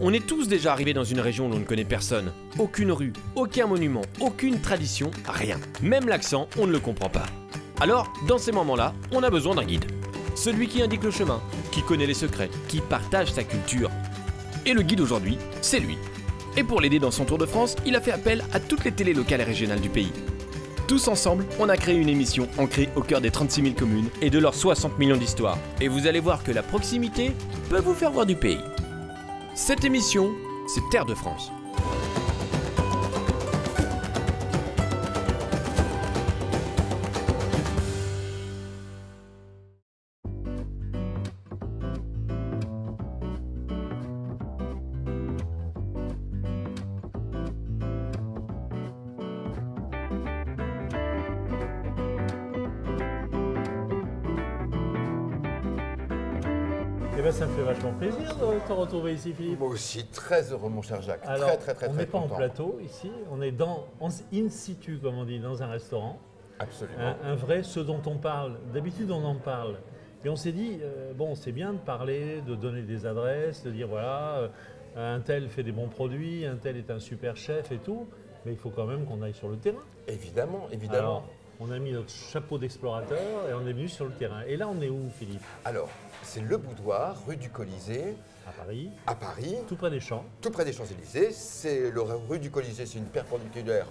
On est tous déjà arrivés dans une région où l'on ne connaît personne. Aucune rue, aucun monument, aucune tradition, rien. Même l'accent, on ne le comprend pas. Alors, dans ces moments-là, on a besoin d'un guide. Celui qui indique le chemin, qui connaît les secrets, qui partage sa culture. Et le guide aujourd'hui, c'est lui. Et pour l'aider dans son tour de France, il a fait appel à toutes les télés locales et régionales du pays. Tous ensemble, on a créé une émission ancrée au cœur des 36 000 communes et de leurs 60 millions d'histoires. Et vous allez voir que la proximité peut vous faire voir du pays. Cette émission, c'est Terre de France. Eh ben, ça me fait vachement plaisir de te retrouver ici, Philippe. Moi aussi, très heureux, mon cher Jacques. Alors, on n'est pas en content. plateau ici, on est in situ, comme on dit, dans un restaurant. Absolument. Un vrai, ce dont on parle. D'habitude, on en parle. Et on s'est dit, bon, c'est bien de parler, de donner des adresses, de dire, voilà, un tel fait des bons produits, un tel est un super chef et tout. Mais il faut quand même qu'on aille sur le terrain. Évidemment, évidemment. Alors, on a mis notre chapeau d'explorateur et on est venu sur le terrain. Et là, on est où, Philippe? Alors, c'est le Boudoir, rue du Colisée, À Paris, tout près des Champs. tout près des Champs-Élysées. C'est le rue du Colisée, c'est une perpendiculaire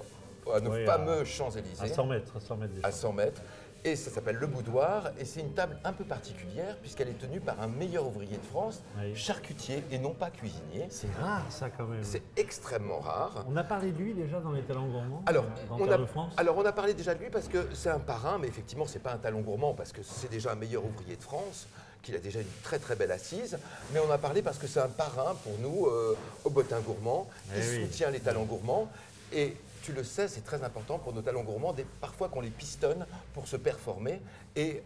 à nos Oui, fameux Champs-Élysées. À 100 mètres, des À Champs. 100 mètres. Et ça s'appelle le Boudoir. Et c'est une table un peu particulière puisqu'elle est tenue par un meilleur ouvrier de France, Oui. charcutier et non pas cuisinier. C'est rare, ça, quand même. C'est extrêmement rare. On a parlé de lui déjà dans les talents gourmands Alors, dans on Terre a, de France. alors, on a parlé déjà de lui parce que c'est un parrain, mais effectivement, c'est pas un talon gourmand parce que c'est déjà un meilleur ouvrier de France, qu'il a déjà une très très belle assise. Mais on a parlé parce que c'est un parrain pour nous au Bottin Gourmand. Eh Il oui. soutient les talents gourmands. Et tu le sais, c'est très important pour nos talents gourmands, parfois qu'on les pistonne pour se performer. Et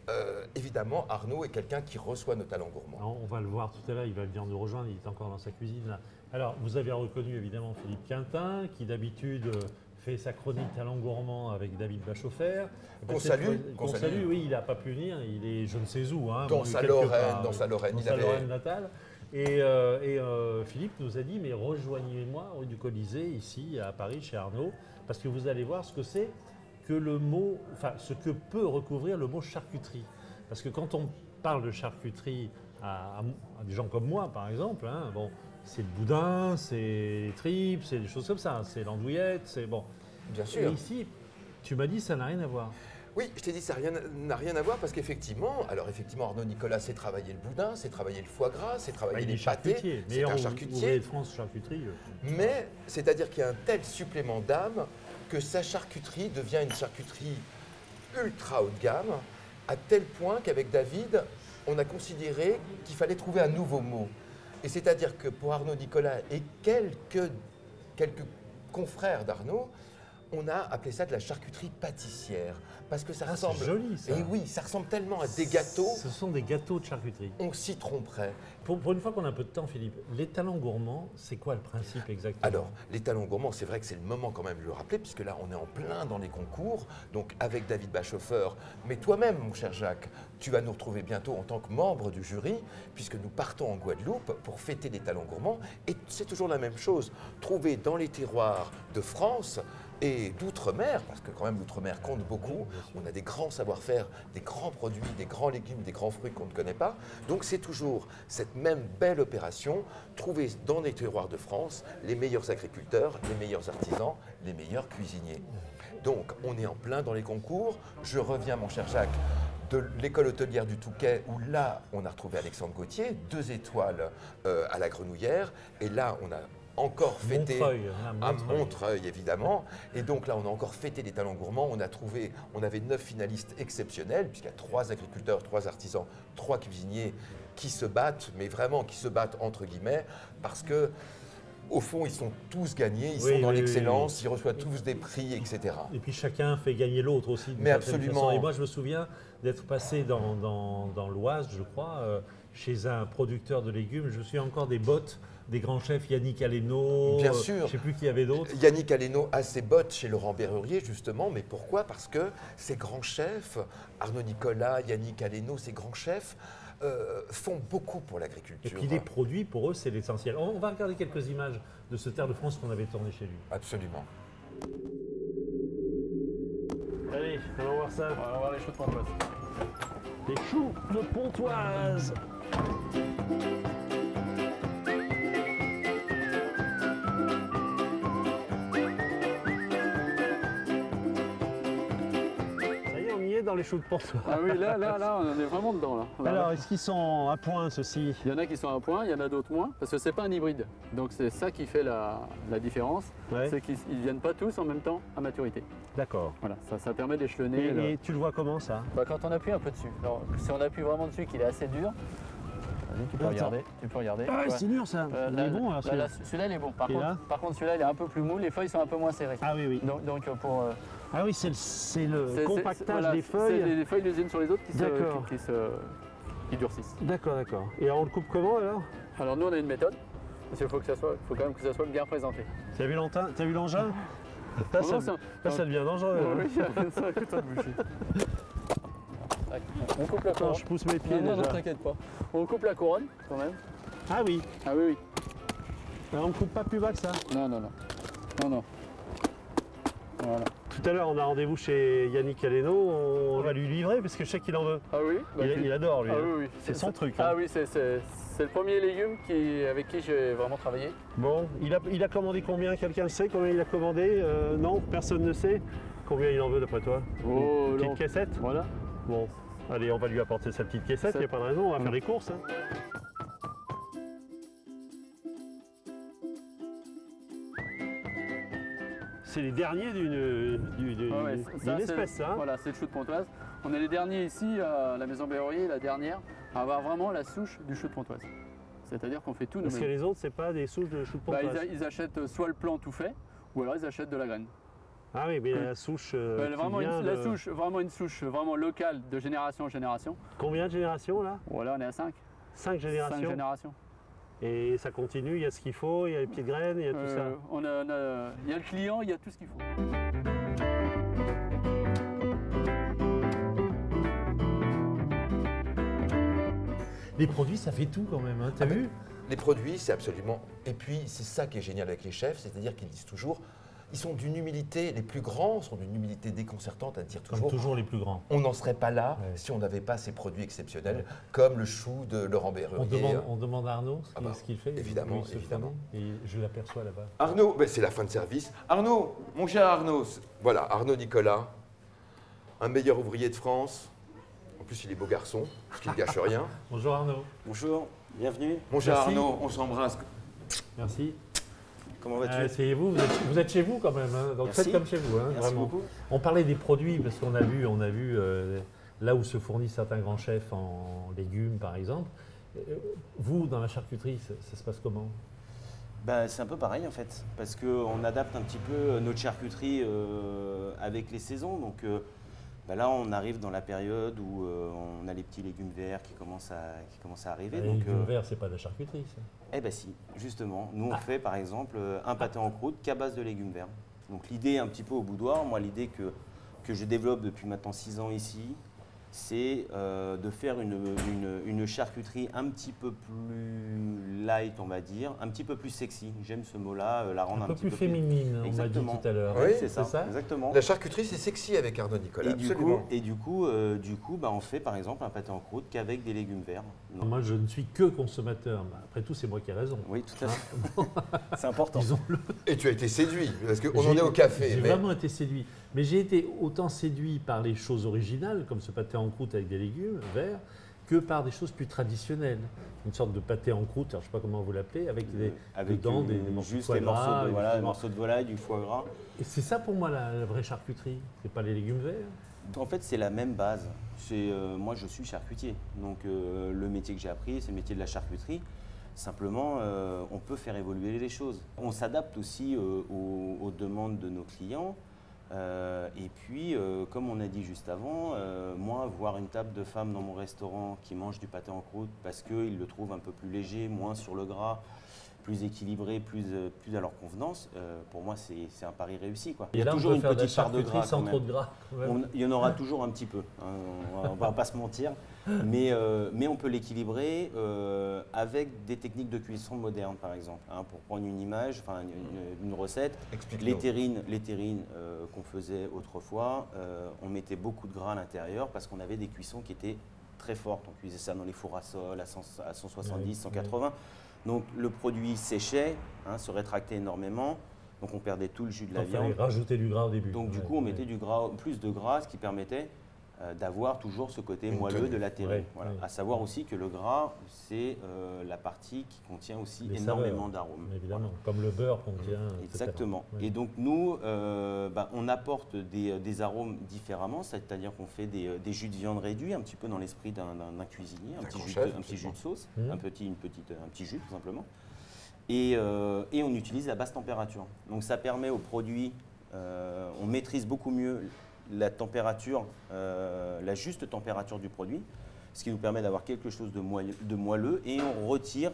évidemment, Arnaud est quelqu'un qui reçoit nos talents gourmands. Non, on va le voir tout à l'heure, il va venir nous rejoindre, il est encore dans sa cuisine là. Alors, vous avez reconnu évidemment Philippe Quintin, qui d'habitude fait sa chronique talent gourmand avec David Bachoffer. Qu'on salue. Qu'on salue, oui, il n'a pas pu venir, il est je ne sais où. Hein, Dans bon, sa quelque Lorraine, part, dans sa Lorraine, dans il sa avait- Lorraine natale. Et Philippe nous a dit, mais rejoignez-moi rue du Colisée, ici à Paris, chez Arnaud, parce que vous allez voir ce que c'est que le mot, enfin ce que peut recouvrir le mot charcuterie. Parce que quand on parle de charcuterie à des gens comme moi, par exemple, hein, bon, c'est le boudin, c'est les tripes, c'est des choses comme ça, c'est l'andouillette, c'est bon. Bien Et sûr. ici, tu m'as dit, ça n'a rien à voir. Oui, je t'ai dit, ça n'a rien à voir parce qu'effectivement, Arnaud Nicolas sait travailler le boudin, sait travailler le foie gras, sait travailler Il les est charcutier, pâtés, c'est meilleur un ouvrier charcutier. de France charcuterie. Mais c'est-à-dire qu'il y a un tel supplément d'âme que sa charcuterie devient une charcuterie ultra haut de gamme, à tel point qu'avec David, on a considéré qu'il fallait trouver un nouveau mot. Et c'est-à-dire que pour Arnaud Nicolas et quelques confrères d'Arnaud, on a appelé ça de la charcuterie pâtissière. Parce que ça Ah, c'est ressemble. joli, ça. Et oui, ça ressemble tellement à des gâteaux, Ce sont des gâteaux de charcuterie. on s'y tromperait. Pour une fois qu'on a un peu de temps, Philippe, les talents gourmands, c'est quoi le principe exactement? Alors, les talents gourmands, c'est vrai que c'est le moment quand même de le rappeler, puisque là, on est en plein dans les concours, donc avec David Bachoffer. Mais toi-même, mon cher Jacques, tu vas nous retrouver bientôt en tant que membre du jury, puisque nous partons en Guadeloupe pour fêter les talents gourmands. Et c'est toujours la même chose, trouver dans les terroirs de France et d'outre-mer, parce que quand même l'outre-mer compte beaucoup, on a des grands savoir-faire, des grands produits, des grands légumes, des grands fruits qu'on ne connaît pas. Donc c'est toujours cette même belle opération, trouver dans les terroirs de France les meilleurs agriculteurs, les meilleurs artisans, les meilleurs cuisiniers. Donc on est en plein dans les concours. Je reviens, mon cher Jacques, de l'école hôtelière du Touquet, où là on a retrouvé Alexandre Gauthier, 2 étoiles à la Grenouillère, et là on a encore fêté Montreuil, à Montreuil, évidemment. Et donc là, on a encore fêté les talents gourmands. On avait 9 finalistes exceptionnels, puisqu'il y a 3 agriculteurs, 3 artisans, 3 cuisiniers qui se battent, mais vraiment qui se battent entre guillemets, parce que au fond, ils sont tous gagnés, ils sont dans l'excellence, ils reçoivent tous des prix, etc. Et puis chacun fait gagner l'autre aussi. Mais absolument. Et moi, je me souviens d'être passé dans l'Oise, je crois, chez un producteur de légumes. Je me souviens encore des bottes des grands chefs, Yannick Aleno. Bien sûr. Je ne sais plus qui y avait d'autres. Yannick Aleno a ses bottes chez Laurent Berrurier, justement. Mais pourquoi? Parce que ces grands chefs, Arnaud Nicolas, Yannick Aleno, ces grands chefs, font beaucoup pour Et l'agriculture. puis les produits, pour eux, c'est l'essentiel. On va regarder quelques images de ce Terre de France qu'on avait tourné chez lui. Absolument. Allez, allons voir ça. On va voir les choux de Pontoise. Les choux de Pontoise. Ça y est, on y est dans les choux de Pontoise. Ah oui, là, on en est vraiment dedans. Là. Alors, est-ce qu'ils sont à point, ceux-ci? Il y en a qui sont à point, il y en a d'autres moins, parce que c'est pas un hybride. Donc c'est ça qui fait la différence, Ouais. c'est qu'ils ne viennent pas tous en même temps à maturité. D'accord. Voilà, ça permet d'échelonner. Et tu le vois comment, ça? Quand on appuie un peu dessus. Alors, si on appuie vraiment dessus, qu'il est assez dur, vas-y, tu peux Attends. regarder. Tu peux regarder. Ah, Ouais. c'est dur, ça. Il est bon, alors, celui-là. Celui-là, il est bon. Par Et là contre, celui-là, il est un peu plus mou, les feuilles sont un peu moins serrées. Ah oui, oui. Donc pour... Ah oui, c'est le c'est- compactage voilà, des feuilles. C'est les feuilles les unes sur les autres D'accord. qui durcissent. D'accord, d'accord. Et alors, on le coupe comment, alors? Alors nous, on a une méthode, parce qu'il faut quand même que ça soit bien présenté. T'as vu l'engin? Là, Non, ça, ça- là, ça devient dangereux. hein. Oui, ça écoute un boucher. Tac, on coupe la Attends, couronne. je pousse mes pieds, Non, déjà. t'inquiète pas. On coupe la couronne, quand même. Ah oui. Ah oui, oui. Alors, on ne coupe pas plus bas que ça. Non. Voilà. Tout à l'heure, on a rendez-vous chez Yannick Aleno. On va lui livrer parce que je sais qu'il en veut. Ah oui Il adore, lui. Ah hein. oui, oui. C'est son truc. Ah hein. oui, c'est le premier légume avec qui j'ai vraiment travaillé. Bon, il a commandé combien? Quelqu'un le sait combien il a commandé? Non, personne ne sait. Combien il en veut d'après toi? Oh, Une non. petite caissette? Voilà. Bon, allez, on va lui apporter sa petite caissette. Il n'y a pas de raison, on va faire les courses. hein. C'est les derniers d'une Ah ouais, ça, espèce, ça. hein. Voilà, c'est le chou de Pontoise. On est les derniers ici à la maison Berrurier, la dernière, à avoir vraiment la souche du chou de Pontoise. C'est-à-dire qu'on fait tout Parce que nous-mêmes. les autres, c'est pas des souches de choux de Bah, Pontoise. ils achètent soit le plant tout fait, ou alors ils achètent de la graine. Ah oui, mais la souche. qui Vraiment vient la de- souche, vraiment une souche vraiment locale de génération en génération. Combien de générations là? Voilà, on est à 5. 5 générations. 5 générations. Et ça continue, il y a ce qu'il faut, il y a les petites graines, il y a tout ça. Il y a le client, il y a tout ce qu'il faut. Les produits, ça fait tout quand même, hein. T'as vu? Les produits, c'est absolument... Et puis, c'est ça qui est génial avec les chefs, c'est-à-dire qu'ils disent toujours, ils sont d'une humilité, les plus grands sont d'une humilité déconcertante à dire Comme toujours, toujours les plus grands. on n'en serait pas là Ouais. si on n'avait pas ces produits exceptionnels, Ouais. comme le chou de Laurent Berrurier. On demande à Arnaud Ah bah, ce qu'il fait. évidemment, où il se évidemment. fournit, Et je l'aperçois là-bas. Arnaud, ben, c'est la fin de service. Arnaud, mon cher Arnaud, voilà, Arnaud Nicolas, un meilleur ouvrier de France. En plus, il est beau garçon, ce qui ne gâche rien. Bonjour Arnaud. Bonjour, bienvenue. Mon cher Merci. Arnaud, on s'embrasse. Merci. Comment vas-tu? Asseyez-vous, vous êtes chez vous quand même, hein, donc Merci. faites comme chez vous, hein, Merci vraiment. beaucoup. On parlait des produits parce qu'on a vu là où se fournissent certains grands chefs en légumes par exemple. Vous, dans la charcuterie, ça se passe comment? Bah, c'est un peu pareil en fait, parce qu'on adapte un petit peu notre charcuterie avec les saisons. Donc là, on arrive dans la période où on a les petits légumes verts qui commencent à arriver. Les Donc, légumes verts, c'est pas de la charcuterie, ça. eh ben si, justement. Nous, on fait par exemple un pâté en croûte qu'à base de légumes verts. Donc l'idée un petit peu au boudoir, moi l'idée que je développe depuis maintenant 6 ans ici, c'est de faire une charcuterie un petit peu plus light, on va dire, un petit peu plus sexy. J'aime ce mot-là, la rendre Un un peu petit plus peu féminine, on m'a dit Exactement. tout à l'heure. Oui, C'est ça, ça exactement. La charcuterie, c'est sexy avec Arnaud Nicolas, absolument. Et du coup, bah, on fait par exemple un pâté en croûte qu'avec des légumes verts. Donc, Moi, je ne suis que consommateur. Mais après tout, c'est moi qui ai raison. oui, tout à fait. Hein C'est important. Disons-le. Et tu as été séduit, parce qu'on en J'ai- est au café. J'ai mais- vraiment été séduit. Mais j'ai été autant séduit par les choses originales, comme ce pâté en croûte avec des légumes verts, que par des choses plus traditionnelles. Une sorte de pâté en croûte, alors je ne sais pas comment vous l'appelez, avec dedans des morceaux de juste foie les morceaux gras, de, et voilà, du les foie morceaux de volaille, du foie gras. gras. Et c'est ça pour moi la vraie charcuterie, c'est pas les légumes verts. En fait, c'est la même base. Moi, je suis charcutier. Donc, le métier que j'ai appris, c'est le métier de la charcuterie. Simplement, on peut faire évoluer les choses. On s'adapte aussi aux demandes de nos clients. Et puis, comme on a dit juste avant, moi, voir une table de femmes dans mon restaurant qui mange du pâté en croûte parce qu'ils le trouvent un peu plus léger, moins sur le gras, plus équilibrés, plus à leur convenance, pour moi, c'est un pari réussi, quoi. Et Il y a là, toujours on peut une faire de la petite part de charcuterie gras. sans quand trop même. de gras. quand même. Il y en aura toujours un petit peu, hein, on va pas se mentir, mais on peut l'équilibrer avec des techniques de cuisson modernes, par exemple. Hein, pour prendre une image, enfin une recette, Explique-nous. les terrines qu'on faisait autrefois, on mettait beaucoup de gras à l'intérieur parce qu'on avait des cuissons qui étaient très fortes. On cuisait ça dans les fours à sol à 170, Oui, 180. Donc le produit séchait, hein, se rétractait énormément, donc on perdait tout le jus de la Il fallait viande. rajouter du gras au début. Donc du Ouais, coup, on ouais. mettait plus de gras, ce qui permettait d'avoir toujours ce côté Une moelleux tenue. de la terrine. Ouais, Voilà. ouais. À savoir aussi que le gras, c'est la partie qui contient aussi Les énormément saveurs, d'arômes. Évidemment, comme le beurre contient. etc. Exactement. Ouais. Et donc nous, on apporte des arômes différemment, c'est-à-dire qu'on fait des jus de viande réduits, un petit peu dans l'esprit d'un cuisinier, un petit jus de sauce, Mmh. un petit jus tout simplement. Et on utilise la basse température. Donc ça permet au produit, on maîtrise beaucoup mieux la température, la juste température du produit, ce qui nous permet d'avoir quelque chose de moelleux et on retire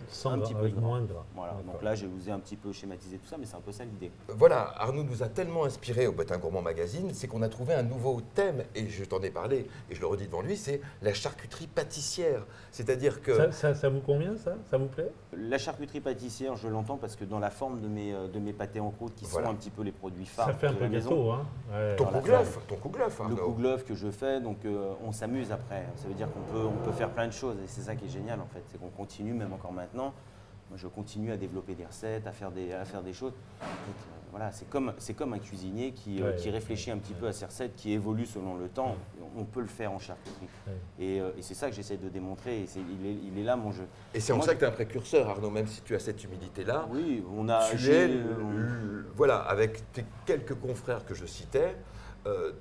Sans un gras, petit peu avec de gras. moins de gras. Voilà, D'accord. donc là je vous ai un petit peu schématisé tout ça, mais c'est un peu ça l'idée. Voilà, Arnaud nous a tellement inspiré au Botin Gourmand Magazine, c'est qu'on a trouvé un nouveau thème, et je t'en ai parlé, et je le redis devant lui, c'est la charcuterie pâtissière. C'est-à-dire que... Ça vous convient, ça? Ça vous plaît? La charcuterie pâtissière, je l'entends parce que dans la forme de mes pâtés en croûte, qui Voilà. sont un petit peu les produits phares Ça fait un de peu la maison, gâteau, hein? Ouais. Ton Voilà. kouglof, le Arnaud. kouglof que je fais, donc on s'amuse après. Ça veut dire on peut faire plein de choses et c'est ça qui est génial en fait, c'est qu'on continue même encore maintenant. Moi, je continue à développer des recettes, à faire des choses. En fait, voilà, c'est comme un cuisinier qui réfléchit un petit peu à ses recettes, qui évolue selon le temps. On peut le faire en charcuterie. Ouais. Et c'est ça que j'essaie de démontrer. Et il est là mon jeu. Et c'est en Moi, ça que tu es un précurseur, Arnaud, même si tu as cette humilité-là. Oui, on a. Tu es, voilà, avec tes quelques confrères que je citais,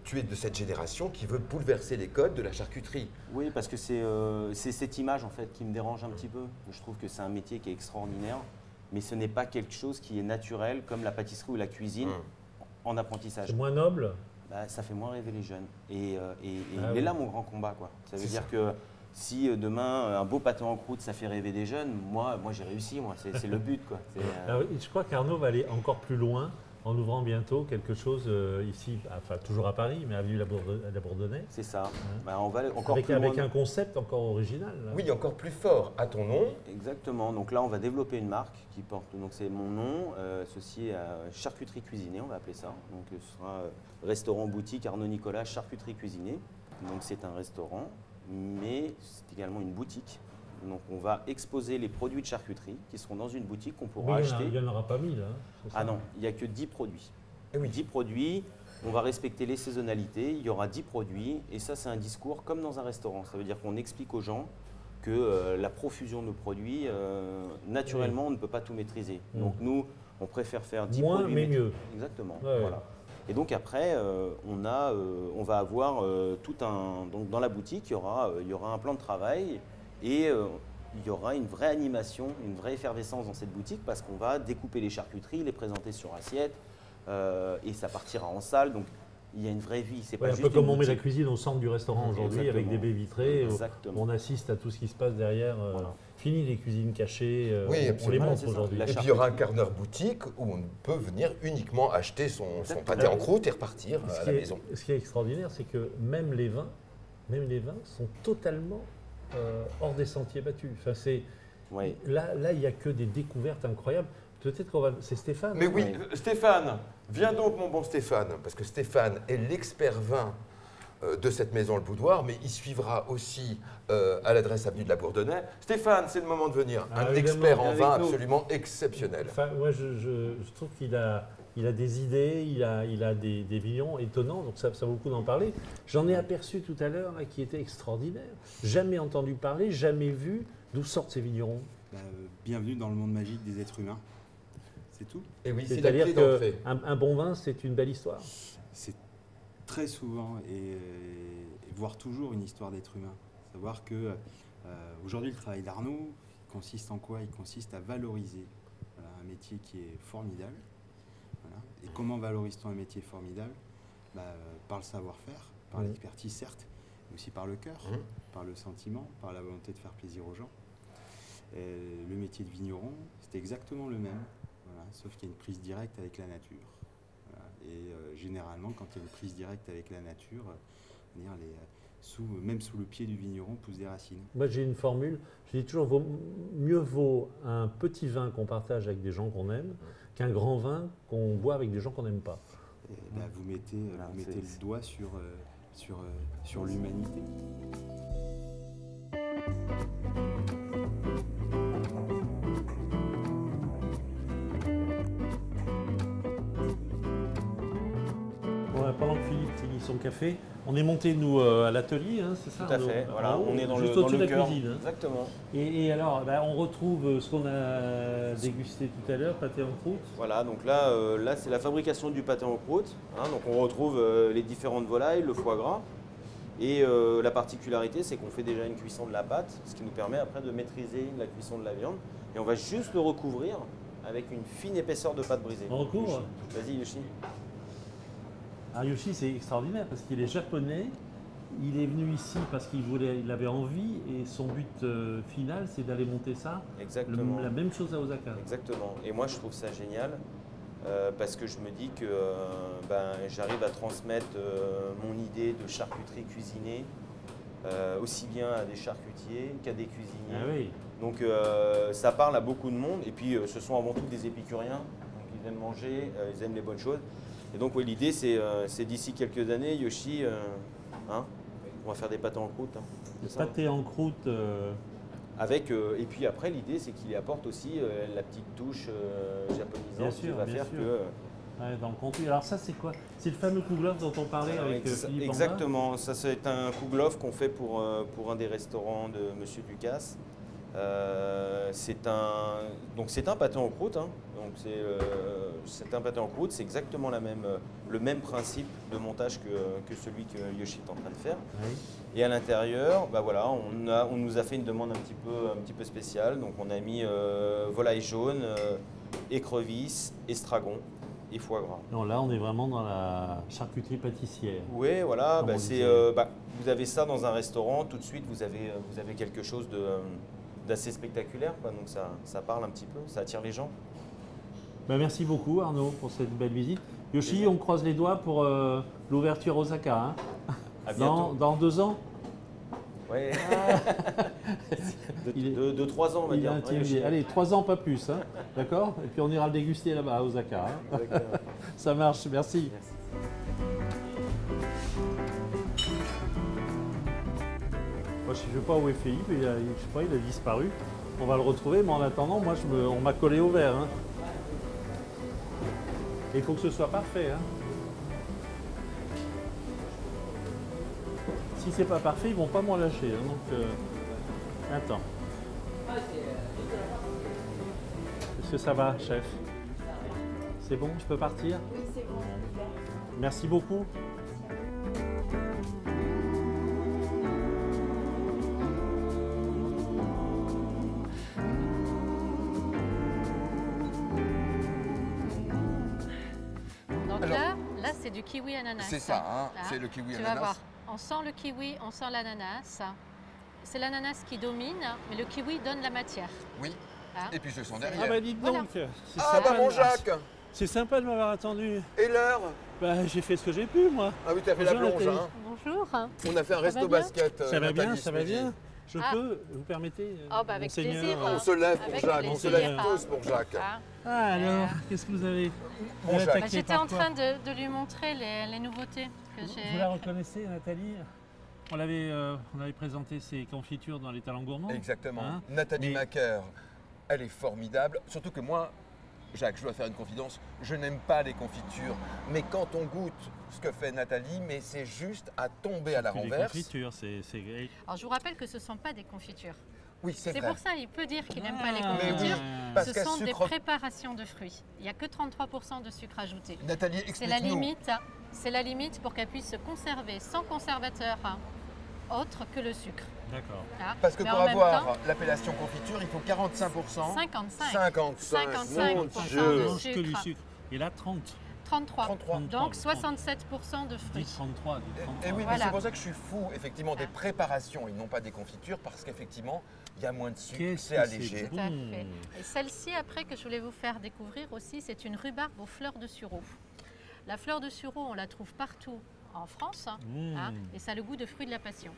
tu es de cette génération qui veut bouleverser les codes de la charcuterie. Oui, parce que c'est cette image en fait qui me dérange un petit peu. Je trouve que c'est un métier qui est extraordinaire, mais ce n'est pas quelque chose qui est naturel comme la pâtisserie ou la cuisine en apprentissage. C'est moins noble? Bah, ça fait moins rêver les jeunes. Et Ah il oui. est là mon grand combat, quoi. Ça veut C'est dire ça. que si demain un beau pâté en croûte ça fait rêver des jeunes, moi j'ai réussi, moi. C'est le but, quoi. Alors, je crois qu'Arnaud va aller encore plus loin en ouvrant bientôt quelque chose ici, enfin toujours à Paris, mais avenue la Bourdonnais, C'est ça. Bah, on va encore avec, plus loin. avec un concept encore original. là. Oui, encore plus fort à ton nom. Exactement. Donc là, on va développer une marque qui porte, donc c'est mon nom, associé à Charcuterie Cuisinée, on va appeler ça. Donc ce sera restaurant boutique Arnaud Nicolas Charcuterie Cuisinée. Donc c'est un restaurant, mais c'est également une boutique. Donc on va exposer les produits de charcuterie qui seront dans une boutique qu'on pourra Mais acheter. il n'y en aura pas 1000. Hein, c'est ça? Ah non, il n'y a que 10 produits. Eh oui. 10 produits, on va respecter les saisonnalités, il y aura 10 produits, et ça c'est un discours comme dans un restaurant. Ça veut dire qu'on explique aux gens que la profusion de produits, naturellement, on ne peut pas tout maîtriser. Mm. Donc nous, on préfère faire 10 Moins, produits. mais mieux. Exactement. Ouais, Voilà. Et donc après, on va avoir tout un... Donc dans la boutique, il y aura un plan de travail et il y aura une vraie animation, une vraie effervescence dans cette boutique parce qu'on va découper les charcuteries, les présenter sur assiette et ça partira en salle. Donc il y a une vraie vie. C'est Ouais, pas un juste peu comme une on met la boutique. cuisine au centre du restaurant aujourd'hui, avec Exactement. des baies vitrées, où Exactement. on assiste à tout ce qui se passe derrière. Voilà. Fini les cuisines cachées, Oui, on les absolument. montre C'est ça. aujourd'hui. La Et puis il y aura un corner boutique où on peut venir uniquement acheter son pâté en croûte et repartir à la maison. Ce qui est extraordinaire, c'est que même les vins sont totalement hors des sentiers battus. Enfin, Oui. là, il n'y a que des découvertes incroyables. Peut-être qu'on va. C'est Stéphane. Mais oui, Ouais. Stéphane, viens donc mon bon Stéphane, parce que Stéphane est l'expert vin de cette maison Le Boudoir, mais il suivra aussi à l'adresse avenue de la Bourdonnais. Stéphane, c'est le moment de venir. Ah, Un évidemment, expert en avec vin nous. absolument exceptionnel. Enfin, moi, je trouve qu'il a des idées, il a des visions étonnants, donc ça vaut le coup d'en parler. J'en ai aperçu tout à l'heure là, qui était extraordinaire. Jamais entendu parler, jamais vu. D'où sortent ces vignerons? Bienvenue dans le monde magique des êtres humains. C'est tout. Et oui, c'est la C'est-à-dire clé d'entrée. qu'un bon vin, c'est une belle histoire. C'est très souvent et voire toujours une histoire d'être humain. Savoir que aujourd'hui le travail d'Arnaud consiste en quoi? Il consiste à valoriser un métier qui est formidable. Voilà. Et comment valorise-t-on un métier formidable? Par le savoir-faire, par Mhm. l'expertise certes, mais aussi par le cœur, Mhm. par le sentiment, par la volonté de faire plaisir aux gens. Le métier de vigneron, c'était exactement le même, voilà, sauf qu'il y a une prise directe avec la nature. Voilà. Et généralement, quand il y a une prise directe avec la nature, même sous le pied du vigneron poussent des racines. Moi, j'ai une formule. Je dis toujours, mieux vaut un petit vin qu'on partage avec des gens qu'on aime qu'un grand vin qu'on boit avec des gens qu'on n'aime pas. Et, vous mettez le doigt sur l'humanité. Pendant que Philippe finit son café, on est monté nous à l'atelier, hein, c'est ça? Tout à fait, voilà, on est dans juste le au-dessus de la cœur. cuisine. Hein. Exactement. Et alors, on retrouve ce qu'on a dégusté tout à l'heure, pâté en croûte. Voilà, donc là c'est la fabrication du pâté en croûte. Hein, donc on retrouve les différentes volailles, le foie gras. Et la particularité, c'est qu'on fait déjà une cuisson de la pâte, ce qui nous permet après de maîtriser la cuisson de la viande. Et on va juste le recouvrir avec une fine épaisseur de pâte brisée. On recouvre? Vas-y Yoshi. Yoshi, c'est extraordinaire parce qu'il est japonais, il est venu ici parce qu'il avait envie et son but final, c'est d'aller monter ça. Exactement. La même chose à Osaka. Exactement. Et moi, je trouve ça génial parce que je me dis que j'arrive à transmettre mon idée de charcuterie cuisinée aussi bien à des charcutiers qu'à des cuisiniers. Ah oui. Donc ça parle à beaucoup de monde et puis ce sont avant tout des épicuriens, donc ils aiment manger, ils aiment les bonnes choses. Et donc l'idée c'est d'ici quelques années, Yoshi, on va faire des pâtés en croûte. Hein, pâté en croûte. Avec, et puis après l'idée c'est qu'il y apporte aussi la petite touche japonisante qui va faire que... Ouais, dans le contenu. Alors ça c'est quoi? C'est le fameux kouglof dont on parlait avec Philippe. Exactement, ça c'est un kouglof qu'on fait pour un des restaurants de Monsieur Ducasse. C'est un pâté en croûte, hein. Donc c'est un pâté en croûte, c'est exactement le même principe de montage que celui que Yoshi est en train de faire. Oui. Et à l'intérieur, voilà, on nous a fait une demande un petit peu spéciale. Donc on a mis volaille jaune, écrevisse, estragon et foie gras. Non, là on est vraiment dans la charcuterie pâtissière. Oui, voilà, vous avez ça dans un restaurant, tout de suite vous avez quelque chose d'assez spectaculaire, quoi. Donc ça parle un petit peu, ça attire les gens. Merci beaucoup Arnaud pour cette belle visite. Yoshi, on croise les doigts pour l'ouverture Osaka. Hein. À bientôt. Dans 2 ans. Oui. de 3 ans, on va dire. Allez, 3 ans, pas plus. Hein. D'accord? Et puis on ira le déguster là-bas à Osaka. Hein. Ça marche, merci. Moi, je ne sais pas où est Philippe, je sais pas, il a disparu. On va le retrouver, mais en attendant, moi, on m'a collé au verre. Hein. Et il faut que ce soit parfait. Hein. Si c'est pas parfait, ils vont pas m'en lâcher. Hein. Donc, attends. Est-ce que ça va, chef? C'est bon, je peux partir? Oui, c'est bon. Merci beaucoup. Donc là, c'est du kiwi ananas. C'est ça, hein, Là, c'est le kiwi tu ananas. vas voir, on sent le kiwi, on sent l'ananas. C'est l'ananas qui domine, mais le kiwi donne la matière. Oui, Hein. et puis je sens Ah derrière. bah dites donc, c'est Ah sympa bah mon de- Jacques. C'est sympa de m'avoir attendu. Et l'heure? J'ai fait ce que j'ai pu, moi. Ah oui, tu as fait la Bonjour, plonge, Nathalie. hein. Bonjour. On a fait un resto va bien basket. Ça va Nathalie, bien, ce ça va midi. bien. Je Ah. peux, vous permettez Avec monseigneur. plaisir. On se lève pour Avec Jacques, on se plaisir. lève tous pour Jacques. Ah. Ah alors, qu'est-ce que vous avez Bon, Jacques. Bah, j'étais en train de lui montrer les nouveautés que Vous j'ai. la reconnaissez, Nathalie? On avait présenté ses confitures dans les talents gourmands. Exactement. Hein, Nathalie mais- Macaire, elle est formidable. Surtout que moi, Jacques, je dois faire une confidence, je n'aime pas les confitures. Mais quand on goûte ce que fait Nathalie, mais c'est juste à tomber à la Puis les renverse. confitures, c'est... Alors je vous rappelle que ce ne sont pas des confitures. Oui, c'est C'est vrai. pour ça qu'il peut dire qu'il n'aime pas les Ah, Mais oui, confitures. parce Ce qu'elle sont des sucre- préparations de fruits. Il n'y a que 33% de sucre ajouté. Nathalie, C'est la explique-nous. limite. C'est la limite pour qu'elle puisse se conserver sans conservateur autre que le sucre. D'accord. Hein. Parce que Mais pour en même avoir temps, l'appellation confiture, il faut 45%. 55. 55. 55% Mon de Dieu. sucre. Mange que du sucre. Et là, 30. 33. 33. Donc 67% de fruits. 10-33. Et oui, mais Voilà. c'est pour ça que je suis fou, effectivement, des préparations et non pas des confitures, parce qu'effectivement, il y a moins de sucre, Qu'est-ce c'est que allégé. Tout à fait. Et celle-ci, après, que je voulais vous faire découvrir aussi, c'est une rhubarbe aux fleurs de sureau. La fleur de sureau, on la trouve partout en France, hein, et ça a le goût de fruit de la passion.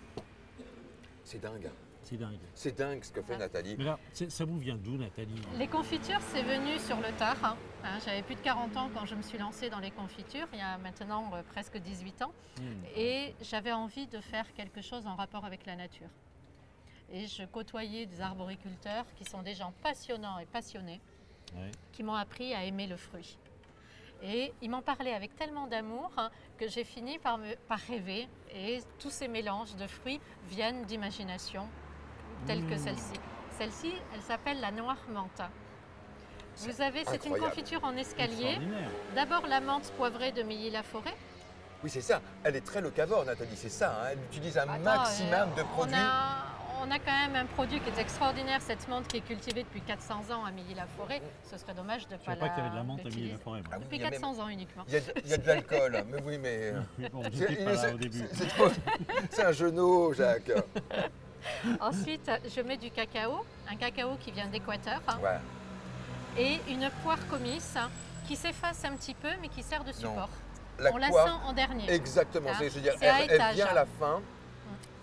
C'est dingue. C'est dingue. C'est dingue ce que fait Nathalie. Mais là, ça vous vient d'où, Nathalie? Les confitures, c'est venu sur le tard. J'avais plus de 40 ans quand je me suis lancée dans les confitures, il y a maintenant presque 18 ans. Et j'avais envie de faire quelque chose en rapport avec la nature. Et je côtoyais des arboriculteurs qui sont des gens passionnants et passionnés, Ouais. qui m'ont appris à aimer le fruit. Et ils m'en parlaient avec tellement d'amour que j'ai fini par rêver. Et tous ces mélanges de fruits viennent d'imagination, telle que celle-ci. Celle-ci, elle s'appelle la noire menthe. Vous avez, c'est une incroyable. confiture en escalier. Extraordinaire. D'abord la menthe poivrée de Milly-la-Forêt. Oui, c'est ça. Elle est très locavore, Nathalie, c'est ça. Hein. Elle utilise un Attends, maximum de produits. On a quand même un produit qui est extraordinaire, cette menthe qui est cultivée depuis 400 ans à Milly-la-Forêt. Ce serait dommage de ne Je pas savais pas qu'il y avait de la menthe à l'utiliser. Milly-la-Forêt. moi. Ah oui, Depuis il y a 400 ans uniquement. Il y a de l'alcool, mais oui, mais... Mais bon, C'est- j'étais pas là c'est- au début. c'est un genou, Jacques. Ensuite, je mets du cacao, un cacao qui vient d'Équateur, Ouais. et une poire comice qui s'efface un petit peu, mais qui sert de support. La On la poire, sent en dernier. exactement. Hein, Je veux dire, c'est à elle étage. vient à la fin.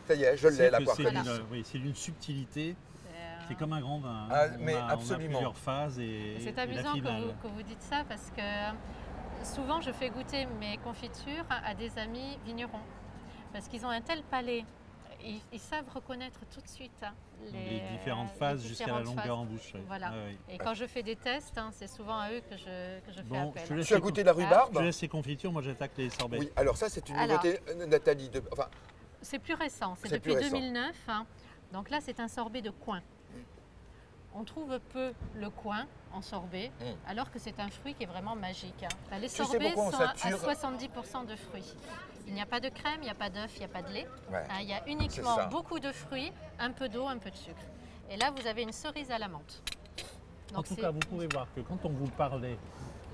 Ça y est, je l'ai, C'est la que poire c'est comice. oui, c'est d'une subtilité. C'est, C'est comme un grand vin. hein. Ah, On mais a absolument. plusieurs phases et C'est et la amusant finale. que vous dites ça parce que souvent je fais goûter mes confitures à des amis vignerons parce qu'ils ont un tel palais. Ils savent reconnaître tout de suite Les différentes phases jusqu'à la différentes longueur phases. en bouche. oui. Voilà. Ah oui. Et quand je fais des tests, c'est souvent à eux que je fais Bon, appel. je te laisse Tu as les goûté la con- rhubarbe je laisse les confitures, moi j'attaque les sorbets. Oui, alors ça, c'est une Alors. nouveauté, Nathalie. Enfin, C'est plus récent, c'est C'est depuis plus récent. 2009. Donc là, c'est un sorbet de coin. On trouve peu le coin en sorbet, alors que c'est un fruit qui est vraiment magique. Les sais sorbets pourquoi on sont à sature 70% de fruits. Il n'y a pas de crème, il n'y a pas d'œuf, il n'y a pas de lait. ouais. Il y a C'est ça. uniquement beaucoup de fruits, un peu d'eau, un peu de sucre. Et là, vous avez une cerise à la menthe. En Donc tout c'est cas, vous pouvez voir que quand on vous parlait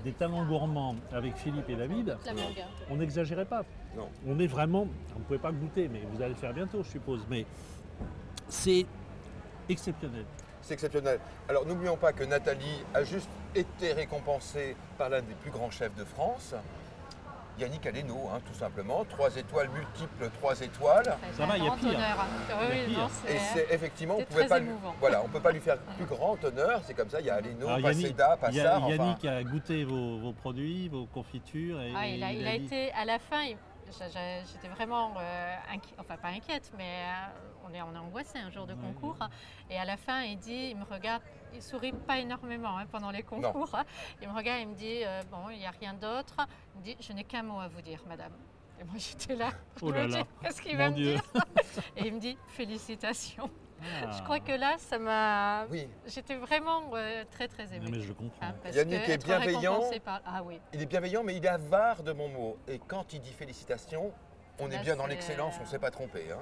des talents gourmands avec Philippe et David, la mangue. on n'exagérait pas. Non. On est vraiment, on ne pouvait pas goûter, mais vous allez le faire bientôt, je suppose. Mais c'est exceptionnel. C'est exceptionnel. Alors n'oublions pas que Nathalie a juste été récompensée par l'un des plus grands chefs de France, Yannick Aleno, hein, tout simplement. 3 étoiles multiples, 3 étoiles. Ça va, il y a grand pire. honneur. Il y a Oui, pire. non, Et c'est effectivement, on c'est pouvait très pas, émouvant. voilà, on peut pas lui faire plus grand honneur. C'est comme ça. Il y a Aleno, Alors, Paseda, Passard. enfin, Yannick a goûté vos produits, vos confitures. Et Ah, il a dit- été à la fin. J'étais vraiment, enfin pas inquiète, mais on est angoissé un jour de concours. Et à la fin, il me regarde, il sourit pas énormément pendant les concours. Il me regarde, il me dit bon, il n'y a rien d'autre. Il me dit je n'ai qu'un mot à vous dire, madame. Et moi j'étais là. Oh je là me dis, là, qu'est-ce qu'il mon va me Dieu. dire? Et il me dit félicitations. Ah. Je crois que là, ça m'a. Oui, J'étais vraiment très très émue. Non, mais je comprends. Parce Yannick que est être bienveillant. récompensé Ah oui. il est bienveillant, mais il est avare de bons mots. Et quand il dit félicitations, on Là, est bien dans c'est, l'excellence, on ne s'est pas trompé. Hein.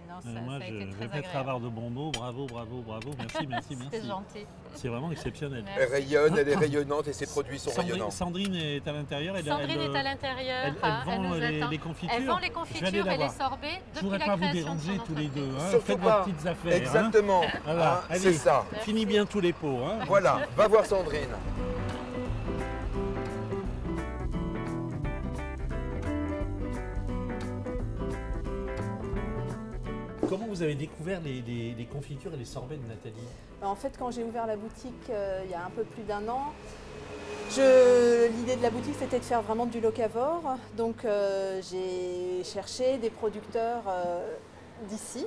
Non, ça, Moi, ça a je été vais très peut-être agréable. avoir de bons mots. Bravo, bravo, bravo. Merci, merci, C'est merci. gentil. C'est vraiment exceptionnel. Merci. Elle rayonne, elle est rayonnante et ses produits sont rayonnants. Sandrine est à l'intérieur. Sandrine est à l'intérieur. Elle vend nous les attend. confitures. Elle vend les Je vais aller confitures la et les voir. sorbets Je depuis voudrais la pas vous création de son déranger tous les deux. entreprise. Hein. Surtout Faites pas. vos petites affaires. hein. Exactement. Voilà, Hein, allez. c'est ça. Finis bien tous les pots. Hein. Voilà, va voir Sandrine. Comment vous avez découvert les confitures et les sorbets de Nathalie? En fait, quand j'ai ouvert la boutique il y a un peu plus d'un an, l'idée de la boutique c'était de faire vraiment du locavore. Donc j'ai cherché des producteurs d'ici,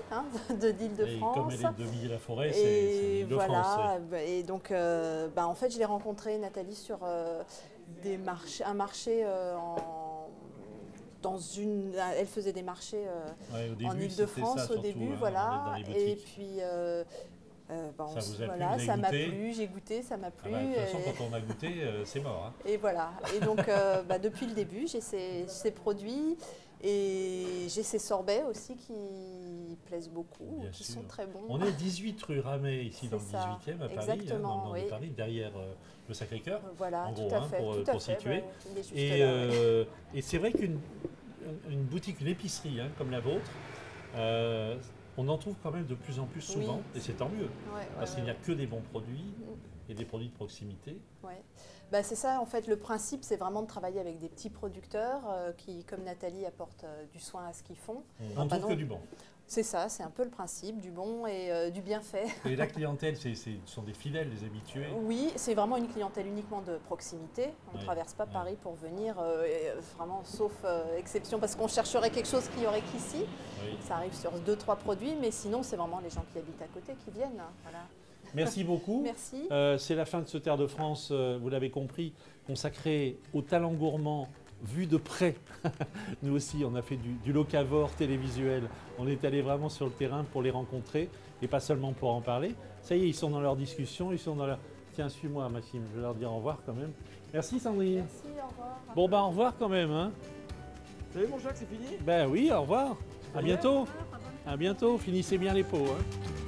Et d'Île-de-France. comme elle est de Milly-la-Forêt, c'est Et l'Île-de-France. voilà, et donc en fait je l'ai rencontrée Nathalie sur un marché elle faisait des marchés Ouais, au début, en c'était Île-de-France ça, au surtout, début, hein, voilà. dans les Et boutiques. puis Ça vous a plu, voilà, vous avez ça m'a goûté plu, j'ai goûté, ça m'a Ah plu. bah, de toute façon, et, quand on a goûté, c'est mort. Hein. et voilà. Et donc depuis le début, j'ai ces produits. Et j'ai ces sorbets aussi qui plaisent beaucoup, Bien qui sûr. sont très bons. On est 18 rue Ramet, ici dans le C'est ça, 18e à Paris, exactement, dans oui. Paris, derrière le Sacré-Cœur. Voilà, en tout gros, à hein, fait. pour tout à fait, situer. il est juste Et, là, ouais. et c'est vrai qu'une boutique, une épicerie hein, comme la vôtre, on en trouve quand même de plus en plus souvent, Oui. et c'est tant mieux, Ouais, parce ouais, qu'il n'y a ouais. que des bons produits et des produits de proximité. Ouais. Bah, c'est ça, en fait, le principe, c'est vraiment de travailler avec des petits producteurs qui, comme Nathalie, apportent du soin à ce qu'ils font. On ne bah trouve non. que du bon. C'est ça, c'est un peu le principe, du bon et du bien fait. Et la clientèle, ce sont des fidèles, des habitués. Oui, c'est vraiment une clientèle uniquement de proximité. On ne Ouais, traverse pas ouais. Paris pour venir, vraiment, sauf exception, parce qu'on chercherait quelque chose qu'il n'y aurait qu'ici. Oui. Ça arrive sur 2-3 produits, mais sinon, c'est vraiment les gens qui habitent à côté qui viennent. Voilà. Merci beaucoup. Merci. C'est la fin de ce Terre de France, vous l'avez compris, consacré aux talents gourmands vus de près. Nous aussi, on a fait du locavore télévisuel. On est allé vraiment sur le terrain pour les rencontrer et pas seulement pour en parler. Ça y est, ils sont dans leur discussion, ils sont dans leur... Tiens, suis-moi, Maxime, je vais leur dire au revoir quand même. Merci Sandrine. Merci, au revoir. Bon, bah au revoir quand même. Hein. Vous savez, mon Jacques, c'est fini? Ben oui, au revoir. À bientôt. À bientôt. Finissez bien les pots. Hein.